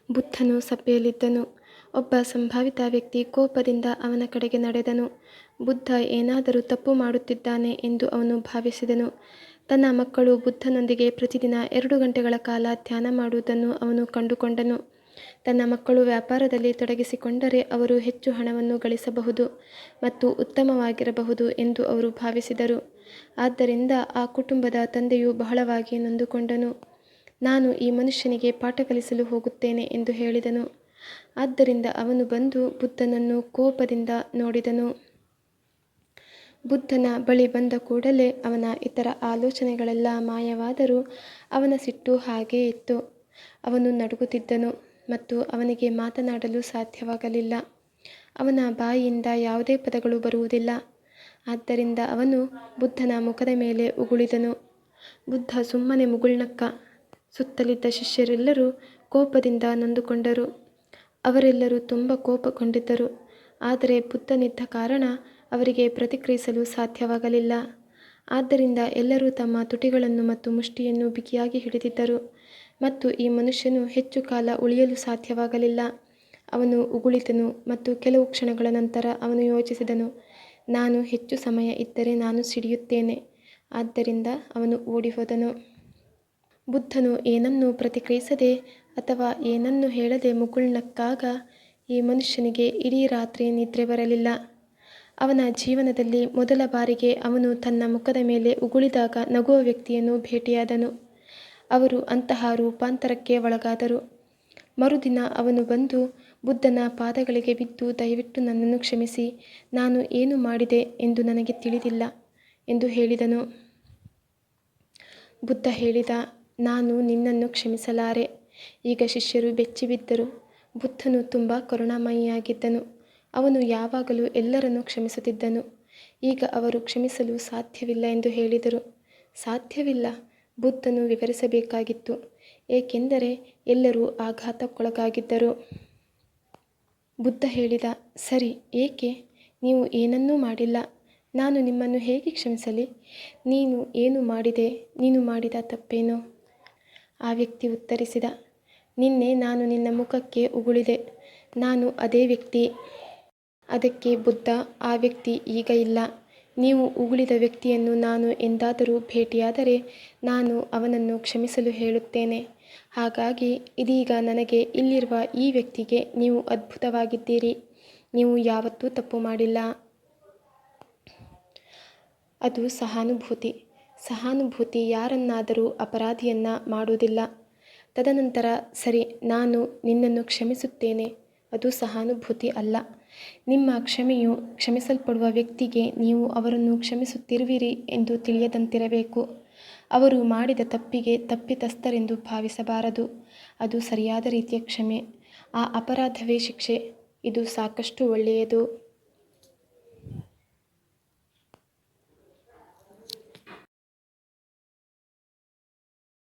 ಬುದ್ಧನು ಸಭೆಯಲ್ಲಿದ್ದನು. ಒಬ್ಬ ಸಂಭಾವಿತ ವ್ಯಕ್ತಿ ಕೋಪದಿಂದ ಅವನ ಕಡೆಗೆ ನಡೆದನು. ಬುದ್ಧ ಏನಾದರೂ ತಪ್ಪು ಮಾಡುತ್ತಿದ್ದಾನೆ ಎಂದು ಅವನು ಭಾವಿಸಿದನು. ತನ್ನ ಮಕ್ಕಳು ಬುದ್ಧನೊಂದಿಗೆ ಪ್ರತಿದಿನ 2 ಗಂಟೆಗಳ ಕಾಲ ಧ್ಯಾನ ಮಾಡುವುದನ್ನು ಅವನು ಕಂಡುಕೊಂಡನು. ತನ್ನ ಮಕ್ಕಳು ವ್ಯಾಪಾರದಲ್ಲಿ ತೊಡಗಿಸಿಕೊಂಡರೆ ಅವರು ಹೆಚ್ಚು ಹಣವನ್ನು ಗಳಿಸಬಹುದು ಮತ್ತು ಉತ್ತಮವಾಗಿರಬಹುದು ಎಂದು ಅವರು ಭಾವಿಸಿದರು. ಆದ್ದರಿಂದ ಆ ಕುಟುಂಬದ ತಂದೆಯು ಬಹಳವಾಗಿ ನೊಂದುಕೊಂಡನು. ನಾನು ಈ ಮನುಷ್ಯನಿಗೆ ಪಾಠ ಕಲಿಸಲು ಹೋಗುತ್ತೇನೆ ಎಂದು ಹೇಳಿದನು. ಆದ್ದರಿಂದ ಅವನು ಬಂದು ಬುದ್ಧನನ್ನು ಕೋಪದಿಂದ ನೋಡಿದನು. ಬುದ್ಧನ ಬಳಿ ಬಂದ ಕೂಡಲೇ ಅವನ ಇತರ ಆಲೋಚನೆಗಳೆಲ್ಲ ಮಾಯವಾದರೂ ಅವನ ಸಿಟ್ಟು ಹಾಗೇ ಇತ್ತು. ಅವನು ನಡುಗುತ್ತಿದ್ದನು ಮತ್ತು ಅವನಿಗೆ ಮಾತನಾಡಲು ಸಾಧ್ಯವಾಗಲಿಲ್ಲ. ಅವನ ಬಾಯಿಯಿಂದ ಯಾವುದೇ ಪದಗಳು ಬರುವುದಿಲ್ಲ. ಆದ್ದರಿಂದ ಅವನು ಬುದ್ಧನ ಮುಖದ ಮೇಲೆ ಉಗುಳಿದನು. ಬುದ್ಧ ಸುಮ್ಮನೆ ಮುಗುಳ್ನಕ್ಕ. ಸುತ್ತಲಿದ್ದ ಶಿಷ್ಯರೆಲ್ಲರೂ ಕೋಪದಿಂದ ನೊಂದುಕೊಂಡರು. ಅವರೆಲ್ಲರೂ ತುಂಬ ಕೋಪಗೊಂಡಿದ್ದರು. ಆದರೆ ಬುದ್ಧನಿದ್ದ ಕಾರಣ ಅವರಿಗೆ ಪ್ರತಿಕ್ರಿಯಿಸಲು ಸಾಧ್ಯವಾಗಲಿಲ್ಲ. ಆದ್ದರಿಂದ ಎಲ್ಲರೂ ತಮ್ಮ ತುಟಿಗಳನ್ನು ಮತ್ತು ಮುಷ್ಟಿಯನ್ನು ಬಿಗಿಯಾಗಿ ಹಿಡಿದಿದ್ದರು ಮತ್ತು ಈ ಮನುಷ್ಯನು ಹೆಚ್ಚು ಕಾಲ ಉಳಿಯಲು ಸಾಧ್ಯವಾಗಲಿಲ್ಲ. ಅವನು ಉಗುಳಿದನು ಮತ್ತು ಕೆಲವು ಕ್ಷಣಗಳ ನಂತರ ಅವನು ಯೋಚಿಸಿದನು, ನಾನು ಹೆಚ್ಚು ಸಮಯ ಇದ್ದರೆ ನಾನು ಸಿಡಿಯುತ್ತೇನೆ. ಆದ್ದರಿಂದ ಅವನು ಓಡಿಹೋದನು. ಬುದ್ಧನು ಏನನ್ನೂ ಪ್ರತಿಕ್ರಿಯಿಸದೆ ಅಥವಾ ಏನನ್ನೂ ಹೇಳದೆ ಮುಗುಳ್ನಕ್ಕಾಗ ಈ ಮನುಷ್ಯನಿಗೆ ಇಡೀ ರಾತ್ರಿ ನಿದ್ರೆ ಬರಲಿಲ್ಲ. ಅವನ ಜೀವನದಲ್ಲಿ ಮೊದಲ ಬಾರಿಗೆ ಅವನು ತನ್ನ ಮುಖದ ಮೇಲೆ ಉಗುಳಿದಾಗ ನಗುವ ವ್ಯಕ್ತಿಯನ್ನು ಭೇಟಿಯಾದನು. ಅವರು ಅಂತಹ ರೂಪಾಂತರಕ್ಕೆ ಒಳಗಾದರು. ಮರುದಿನ ಅವನು ಬಂದು ಬುದ್ಧನ ಪಾದಗಳಿಗೆ ಬಿದ್ದು, ದಯವಿಟ್ಟು ನನ್ನನ್ನು ಕ್ಷಮಿಸಿ, ನಾನು ಏನು ಮಾಡಿದೆ ಎಂದು ನನಗೆ ತಿಳಿದಿಲ್ಲ ಎಂದು ಹೇಳಿದನು. ಬುದ್ಧ ಹೇಳಿದ, ನಾನು ನಿನ್ನನ್ನು ಕ್ಷಮಿಸಲಾರೆ. ಈಗ ಶಿಷ್ಯರು ಬೆಚ್ಚಿಬಿದ್ದರು. ಬುದ್ಧನು ತುಂಬ ಕರುಣಾಮಯಿಯಾಗಿದ್ದನು. ಅವನು ಯಾವಾಗಲೂ ಎಲ್ಲರನ್ನೂ ಕ್ಷಮಿಸುತ್ತಿದ್ದನು. ಈಗ ಅವರು ಕ್ಷಮಿಸಲು ಸಾಧ್ಯವಿಲ್ಲ ಎಂದು ಹೇಳಿದರು. ಸಾಧ್ಯವಿಲ್ಲ? ಬುದ್ಧನು ವಿವರಿಸಬೇಕಾಗಿತ್ತು, ಏಕೆಂದರೆ ಎಲ್ಲರೂ ಆಘಾತಕ್ಕೊಳಗಾಗಿದ್ದರು. ಬುದ್ಧ ಹೇಳಿದ, ಸರಿ, ಏಕೆ? ನೀವು ಏನನ್ನೂ ಮಾಡಿಲ್ಲ. ನಾನು ನಿಮ್ಮನ್ನು ಹೇಗೆ ಕ್ಷಮಿಸಲಿ? ನೀನು ಏನು ಮಾಡಿದೆ? ನೀನು ಮಾಡಿದ ತಪ್ಪೇನು? ಆ ವ್ಯಕ್ತಿ ಉತ್ತರಿಸಿದ, ನಿನ್ನೆ ನಾನು ನಿನ್ನ ಮುಖಕ್ಕೆ ಉಗುಳಿದೆ. ನಾನು ಅದೇ ವ್ಯಕ್ತಿ. ಅದಕ್ಕೆ ಬುದ್ಧ, ಆ ವ್ಯಕ್ತಿ ಈಗ ಇಲ್ಲ. ನೀವು ಉಗುಳಿದ ವ್ಯಕ್ತಿಯನ್ನು ನಾನು ಎಂದಾದರೂ ಭೇಟಿಯಾದರೆ ನಾನು ಅವನನ್ನು ಕ್ಷಮಿಸಲು ಹೇಳುತ್ತೇನೆ. ಹಾಗಾಗಿ ಇದೀಗ ನನಗೆ ಇಲ್ಲಿರುವ ಈ ವ್ಯಕ್ತಿಗೆ ನೀವು ಅದ್ಭುತವಾಗಿದ್ದೀರಿ. ನೀವು ಯಾವತ್ತೂ ತಪ್ಪು ಮಾಡಿಲ್ಲ. ಅದು ಸಹಾನುಭೂತಿ. ಸಹಾನುಭೂತಿ ಯಾರನ್ನಾದರೂ ಅಪರಾಧಿಯನ್ನ ಮಾಡುವುದಿಲ್ಲ. ತದನಂತರ, ಸರಿ, ನಾನು ನಿನ್ನನ್ನು ಕ್ಷಮಿಸುತ್ತೇನೆ. ಅದು ಸಹಾನುಭೂತಿ ಅಲ್ಲ. ನಿಮ್ಮ ಕ್ಷಮೆಯು ಕ್ಷಮಿಸಲ್ಪಡುವ ವ್ಯಕ್ತಿಗೆ ನೀವು ಅವರನ್ನು ಕ್ಷಮಿಸುತ್ತಿರುವಿರಿ ಎಂದು ತಿಳಿಯದಂತಿರಬೇಕು. ಅವರು ಮಾಡಿದ ತಪ್ಪಿಗೆ ತಪ್ಪಿತಸ್ಥರೆಂದು ಭಾವಿಸಬಾರದು. ಅದು ಸರಿಯಾದ ರೀತಿಯ ಕ್ಷಮೆ. ಆ ಅಪರಾಧವೇ ಶಿಕ್ಷೆ. ಇದು ಸಾಕಷ್ಟು ಒಳ್ಳೆಯದು.